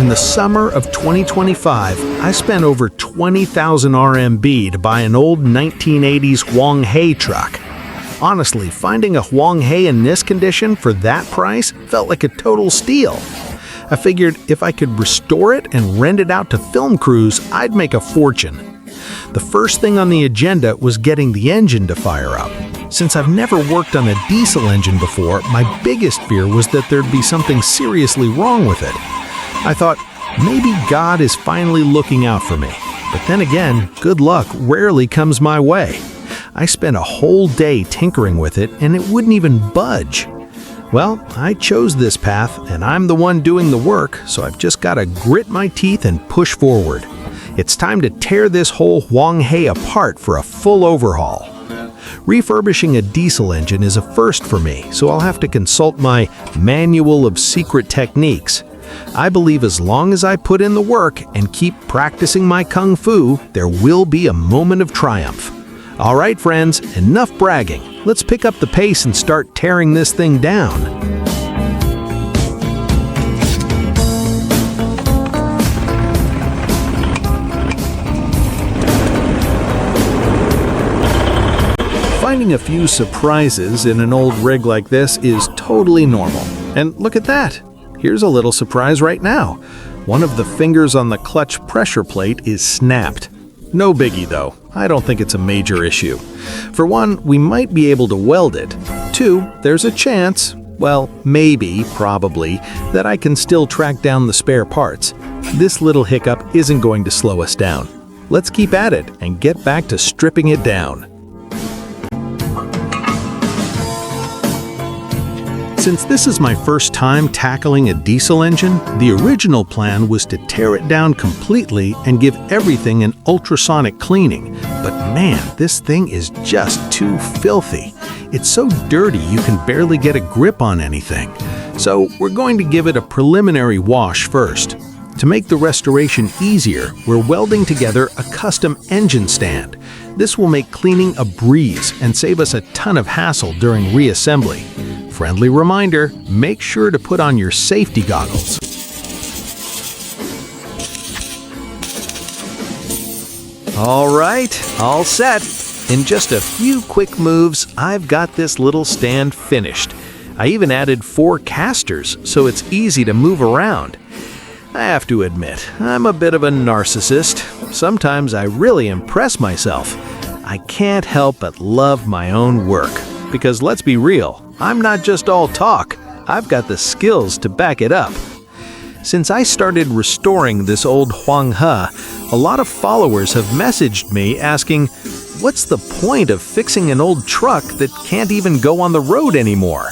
In the summer of 2025, I spent over 20,000 RMB to buy an old 1980s Huanghei truck. Honestly, finding a Huanghei in this condition for that price felt like a total steal. I figured if I could restore it and rent it out to film crews, I'd make a fortune. The first thing on the agenda was getting the engine to fire up. Since I've never worked on a diesel engine before, my biggest fear was that there'd be something seriously wrong with it. I thought, maybe God is finally looking out for me. But then again, good luck rarely comes my way. I spent a whole day tinkering with it and it wouldn't even budge. Well, I chose this path and I'm the one doing the work, so I've just got to grit my teeth and push forward. It's time to tear this whole Huanghei apart for a full overhaul. Refurbishing a diesel engine is a first for me, so I'll have to consult my Manual of Secret Techniques. I believe as long as I put in the work and keep practicing my kung fu, there will be a moment of triumph. All right, friends, enough bragging. Let's pick up the pace and start tearing this thing down. Finding a few surprises in an old rig like this is totally normal. And look at that! Here's a little surprise right now. One of the fingers on the clutch pressure plate is snapped. No biggie though. I don't think it's a major issue. For one, we might be able to weld it. Two, there's a chance, well, maybe, probably, that I can still track down the spare parts. This little hiccup isn't going to slow us down. Let's keep at it and get back to stripping it down. Since this is my first time tackling a diesel engine, the original plan was to tear it down completely and give everything an ultrasonic cleaning. But man, this thing is just too filthy. It's so dirty you can barely get a grip on anything. So we're going to give it a preliminary wash first. To make the restoration easier, we're welding together a custom engine stand. This will make cleaning a breeze and save us a ton of hassle during reassembly. Friendly reminder, make sure to put on your safety goggles. All right, all set. In just a few quick moves, I've got this little stand finished. I even added 4 casters, so it's easy to move around. I have to admit, I'm a bit of a narcissist. Sometimes I really impress myself. I can't help but love my own work. Because let's be real, I'm not just all talk. I've got the skills to back it up. Since I started restoring this old Huanghei, a lot of followers have messaged me asking, what's the point of fixing an old truck that can't even go on the road anymore?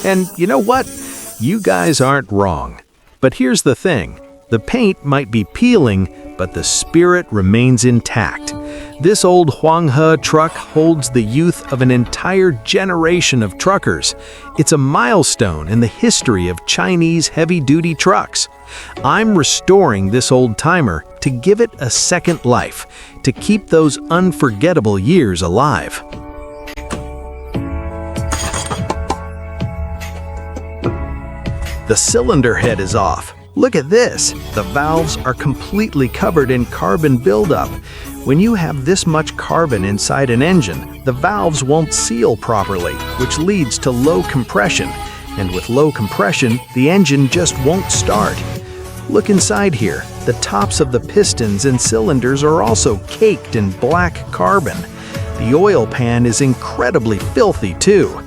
And you know what? You guys aren't wrong. But here's the thing. The paint might be peeling, but the spirit remains intact. This old Huanghei truck holds the youth of an entire generation of truckers. It's a milestone in the history of Chinese heavy-duty trucks. I'm restoring this old-timer to give it a second life, to keep those unforgettable years alive. The cylinder head is off. Look at this. The valves are completely covered in carbon buildup. When you have this much carbon inside an engine, the valves won't seal properly, which leads to low compression. And with low compression, the engine just won't start. Look inside here. The tops of the pistons and cylinders are also caked in black carbon. The oil pan is incredibly filthy too.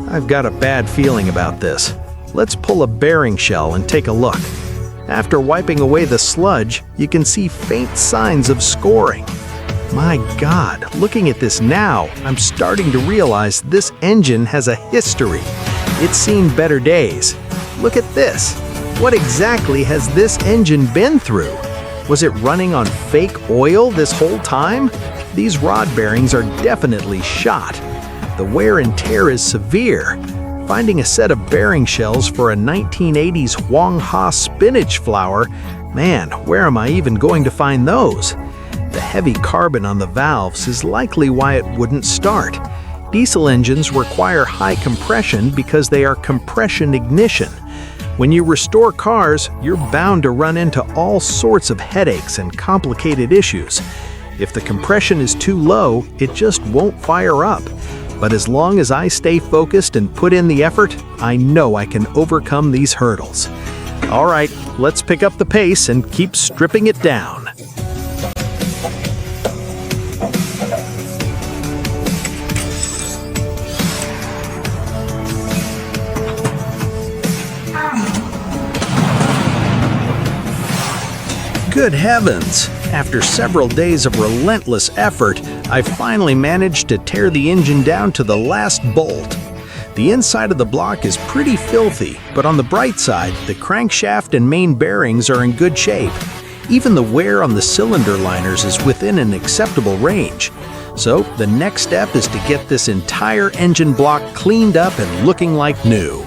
I've got a bad feeling about this. Let's pull a bearing shell and take a look. After wiping away the sludge, you can see faint signs of scoring. My God, looking at this now, I'm starting to realize this engine has a history. It's seen better days. Look at this. What exactly has this engine been through? Was it running on fake oil this whole time? These rod bearings are definitely shot. The wear and tear is severe. Finding a set of bearing shells for a 1980s Huanghei spinach flower, man, where am I even going to find those? The heavy carbon on the valves is likely why it wouldn't start. Diesel engines require high compression because they are compression ignition. When you restore cars, you're bound to run into all sorts of headaches and complicated issues. If the compression is too low, it just won't fire up. But as long as I stay focused and put in the effort, I know I can overcome these hurdles. All right, let's pick up the pace and keep stripping it down. Good heavens! After several days of relentless effort, I finally managed to tear the engine down to the last bolt. The inside of the block is pretty filthy, but on the bright side, the crankshaft and main bearings are in good shape. Even the wear on the cylinder liners is within an acceptable range. So the next step is to get this entire engine block cleaned up and looking like new.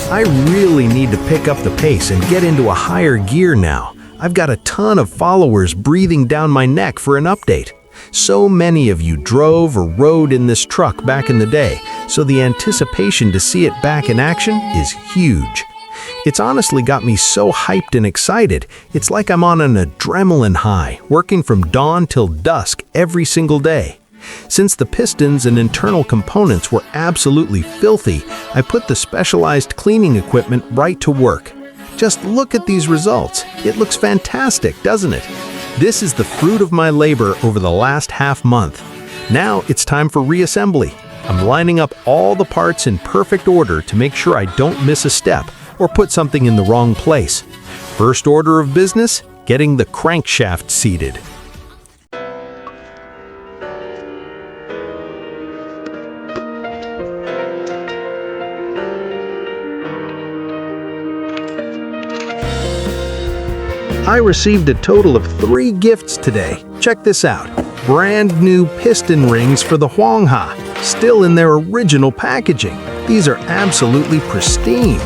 I really need to pick up the pace and get into a higher gear now. I've got a ton of followers breathing down my neck for an update. So many of you drove or rode in this truck back in the day, so the anticipation to see it back in action is huge. It's honestly got me so hyped and excited, it's like I'm on an adrenaline high, working from dawn till dusk every single day. Since the pistons and internal components were absolutely filthy, I put the specialized cleaning equipment right to work. Just look at these results. It looks fantastic, doesn't it? This is the fruit of my labor over the last half month. Now it's time for reassembly. I'm lining up all the parts in perfect order to make sure I don't miss a step or put something in the wrong place. First order of business, getting the crankshaft seated. I received a total of 3 gifts today. Check this out. Brand new piston rings for the Huangha, still in their original packaging. These are absolutely pristine.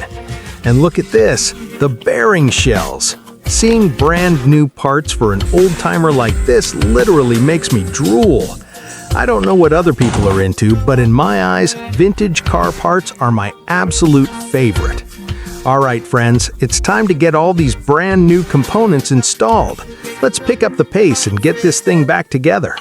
And look at this, the bearing shells. Seeing brand new parts for an old-timer like this literally makes me drool. I don't know what other people are into, but in my eyes, vintage car parts are my absolute favorite. All right, friends, it's time to get all these brand new components installed. Let's pick up the pace and get this thing back together.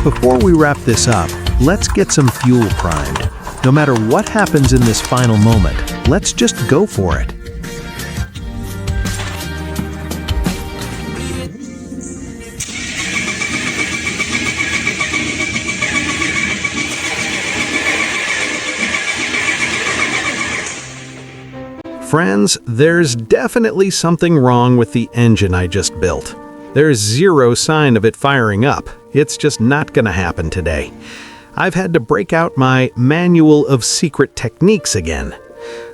Before we wrap this up, let's get some fuel primed. No matter what happens in this final moment, let's just go for it. Friends, there's definitely something wrong with the engine I just built. There's zero sign of it firing up. It's just not gonna happen today. I've had to break out my manual of secret techniques again.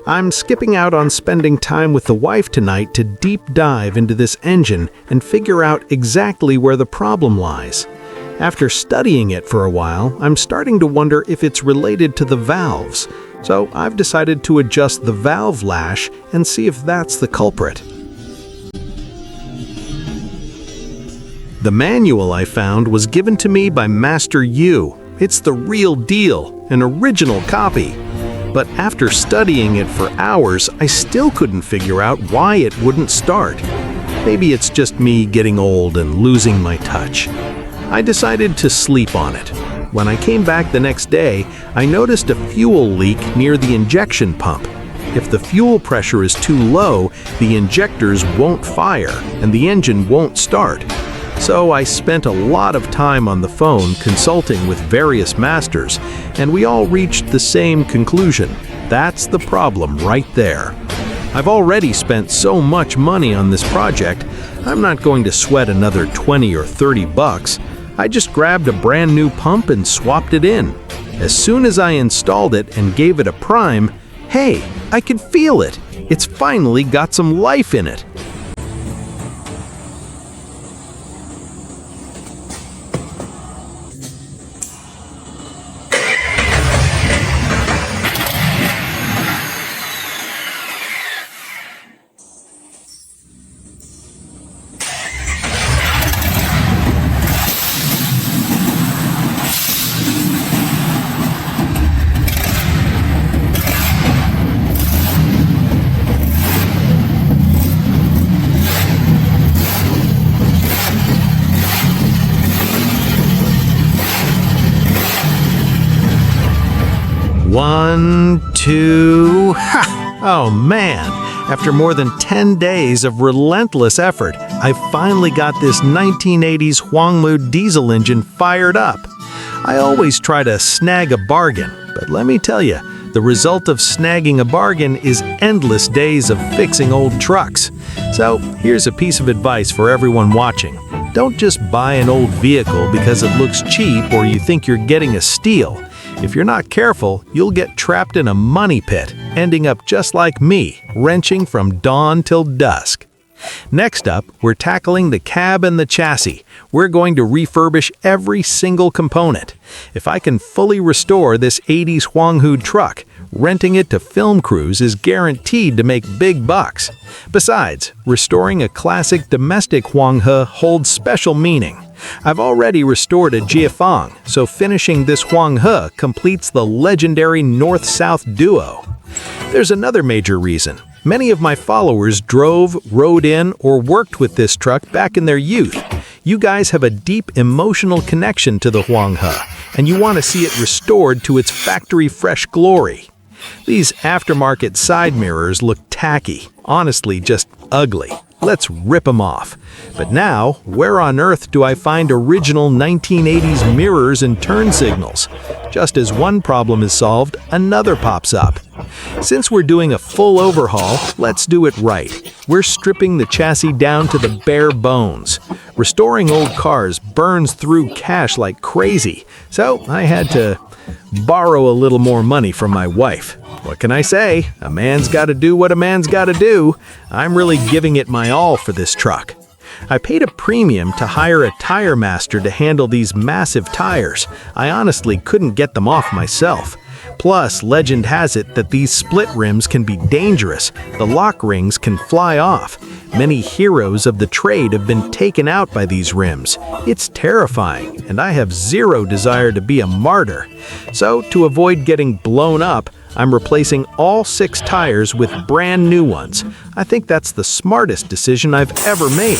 I'm skipping out on spending time with the wife tonight to deep dive into this engine and figure out exactly where the problem lies. After studying it for a while, I'm starting to wonder if it's related to the valves. So I've decided to adjust the valve lash and see if that's the culprit. The manual I found was given to me by Master Yu. It's the real deal, an original copy. But after studying it for hours, I still couldn't figure out why it wouldn't start. Maybe it's just me getting old and losing my touch. I decided to sleep on it. When I came back the next day, I noticed a fuel leak near the injection pump. If the fuel pressure is too low, the injectors won't fire and the engine won't start. So I spent a lot of time on the phone consulting with various masters, and we all reached the same conclusion. That's the problem right there. I've already spent so much money on this project, I'm not going to sweat another 20 or 30 bucks. I just grabbed a brand new pump and swapped it in. As soon as I installed it and gave it a prime, hey, I could feel it. It's finally got some life in it. One, two, ha! Oh man! After more than 10 days of relentless effort, I finally got this 1980s Huangmu diesel engine fired up. I always try to snag a bargain, but let me tell you, the result of snagging a bargain is endless days of fixing old trucks. So here's a piece of advice for everyone watching. Don't just buy an old vehicle because it looks cheap or you think you're getting a steal. If you're not careful, you'll get trapped in a money pit, ending up just like me, wrenching from dawn till dusk. Next up, we're tackling the cab and the chassis. We're going to refurbish every single component. If I can fully restore this 80s Huanghu truck, renting it to film crews is guaranteed to make big bucks. Besides, restoring a classic domestic Huanghe holds special meaning. I've already restored a Jiefang, so finishing this Huanghe completes the legendary North-South duo. There's another major reason. Many of my followers drove, rode in, or worked with this truck back in their youth. You guys have a deep emotional connection to the Huanghe, and you want to see it restored to its factory-fresh glory. These aftermarket side mirrors look tacky, honestly just ugly. Let's rip them off. But now, where on earth do I find original 1980s mirrors and turn signals? Just as one problem is solved, another pops up. Since we're doing a full overhaul, let's do it right. We're stripping the chassis down to the bare bones. Restoring old cars burns through cash like crazy, so I had to borrow a little more money from my wife. What can I say? A man's got to do what a man's got to do. I'm really giving it my all for this truck. I paid a premium to hire a tire master to handle these massive tires. I honestly couldn't get them off myself. Plus, legend has it that these split rims can be dangerous. The lock rings can fly off. Many heroes of the trade have been taken out by these rims. It's terrifying, and I have zero desire to be a martyr. So, to avoid getting blown up, I'm replacing all 6 tires with brand new ones. I think that's the smartest decision I've ever made.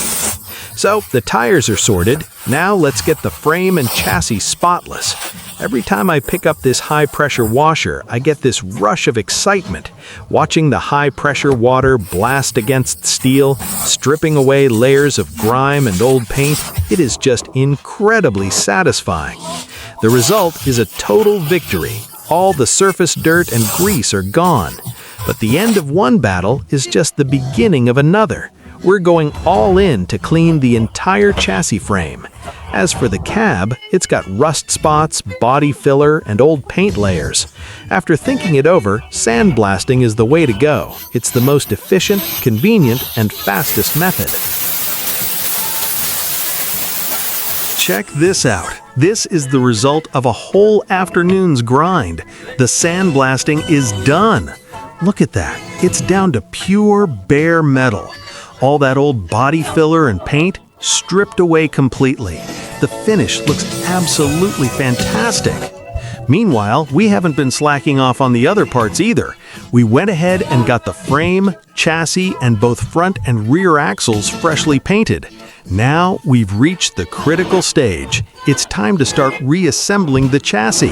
So, the tires are sorted. Now let's get the frame and chassis spotless. Every time I pick up this high-pressure washer, I get this rush of excitement. Watching the high-pressure water blast against steel, stripping away layers of grime and old paint, it is just incredibly satisfying. The result is a total victory. All the surface dirt and grease are gone. But the end of one battle is just the beginning of another. We're going all in to clean the entire chassis frame. As for the cab, it's got rust spots, body filler, and old paint layers. After thinking it over, sandblasting is the way to go. It's the most efficient, convenient, and fastest method. Check this out. This is the result of a whole afternoon's grind. The sandblasting is done. Look at that. It's down to pure bare metal. All that old body filler and paint stripped away completely. The finish looks absolutely fantastic. Meanwhile, we haven't been slacking off on the other parts either. We went ahead and got the frame, chassis, and both front and rear axles freshly painted. Now we've reached the critical stage. It's time to start reassembling the chassis.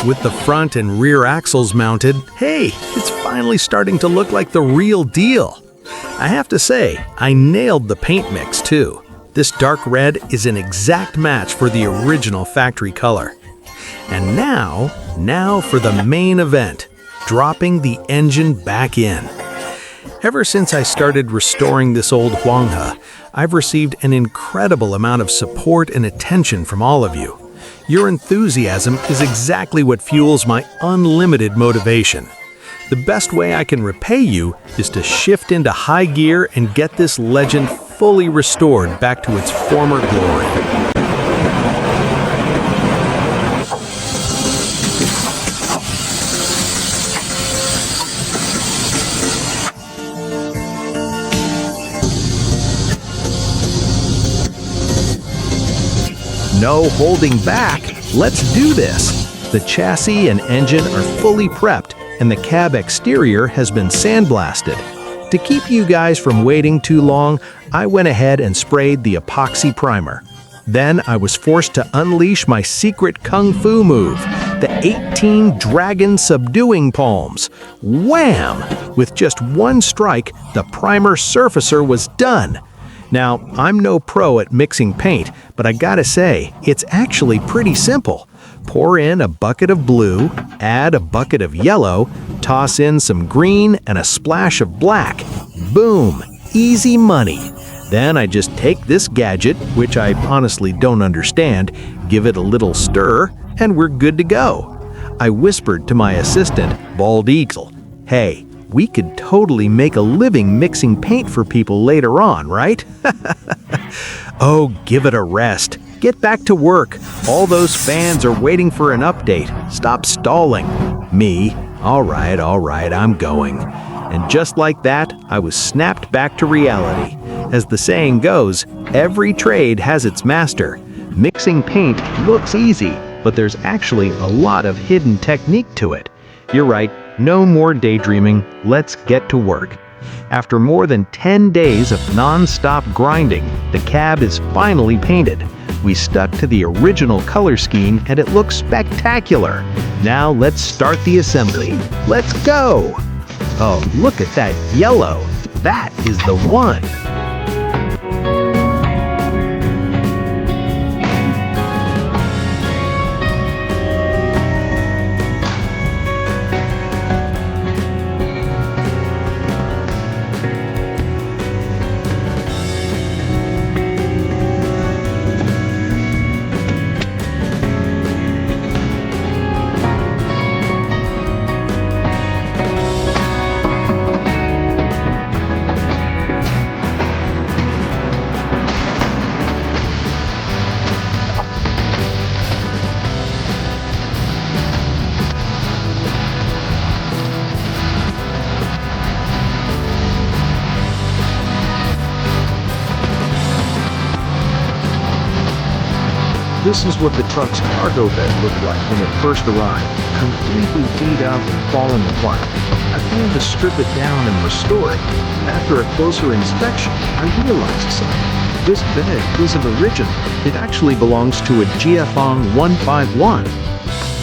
With the front and rear axles mounted, hey, it's finally starting to look like the real deal. I have to say, I nailed the paint mix too. This dark red is an exact match for the original factory color. And now for the main event, dropping the engine back in. Ever since I started restoring this old Huanghe, I've received an incredible amount of support and attention from all of you. Your enthusiasm is exactly what fuels my unlimited motivation. The best way I can repay you is to shift into high gear and get this legend fully restored back to its former glory. No holding back, let's do this. The chassis and engine are fully prepped and the cab exterior has been sandblasted. To keep you guys from waiting too long, I went ahead and sprayed the epoxy primer. Then I was forced to unleash my secret kung fu move, the 18 dragon subduing palms. Wham! With just one strike, the primer surfacer was done. Now, I'm no pro at mixing paint, but I gotta say, it's actually pretty simple. Pour in a bucket of blue, add a bucket of yellow, toss in some green and a splash of black. Boom! Easy money. Then I just take this gadget, which I honestly don't understand, give it a little stir, and we're good to go. I whispered to my assistant, Bald Eagle, "Hey, we could totally make a living mixing paint for people later on, right?" Oh, give it a rest. Get back to work. All those fans are waiting for an update. Stop stalling. Me, all right, I'm going. And just like that, I was snapped back to reality. As the saying goes, every trade has its master. Mixing paint looks easy, but there's actually a lot of hidden technique to it. You're right, no more daydreaming, let's get to work. After more than 10 days of non-stop grinding, the cab is finally painted. We stuck to the original color scheme and it looks spectacular. Now let's start the assembly. Let's go! Oh, look at that yellow. That is the one. This is what the truck's cargo bed looked like when it first arrived, completely beat up and fallen apart. I planned to strip it down and restore it. After a closer inspection, I realized something. This bed isn't original. It actually belongs to a Jiefeng 151.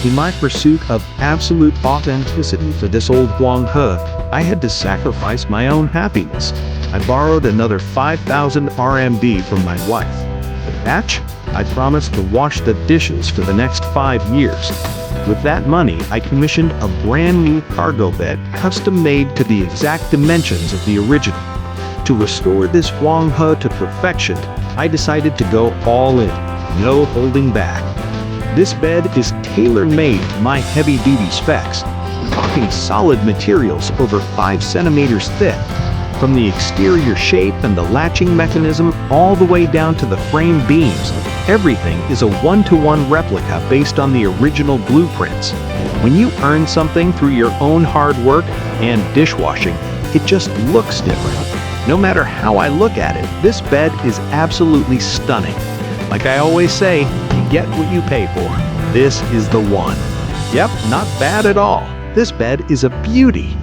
In my pursuit of absolute authenticity for this old Huanghe, I had to sacrifice my own happiness. I borrowed another 5,000 RMB from my wife. The catch? I promised to wash the dishes for the next 5 years. With that money, I commissioned a brand new cargo bed, custom made to the exact dimensions of the original. To restore this Huanghe to perfection, I decided to go all in, no holding back. This bed is tailor-made to my heavy-duty specs. I'm talking solid materials over 5 centimeters thick. From the exterior shape and the latching mechanism all the way down to the frame beams, everything is a one-to-one replica based on the original blueprints. When you earn something through your own hard work and dishwashing, it just looks different. No matter how I look at it, this bed is absolutely stunning. Like I always say, you get what you pay for. This is the one. Yep, not bad at all. This bed is a beauty.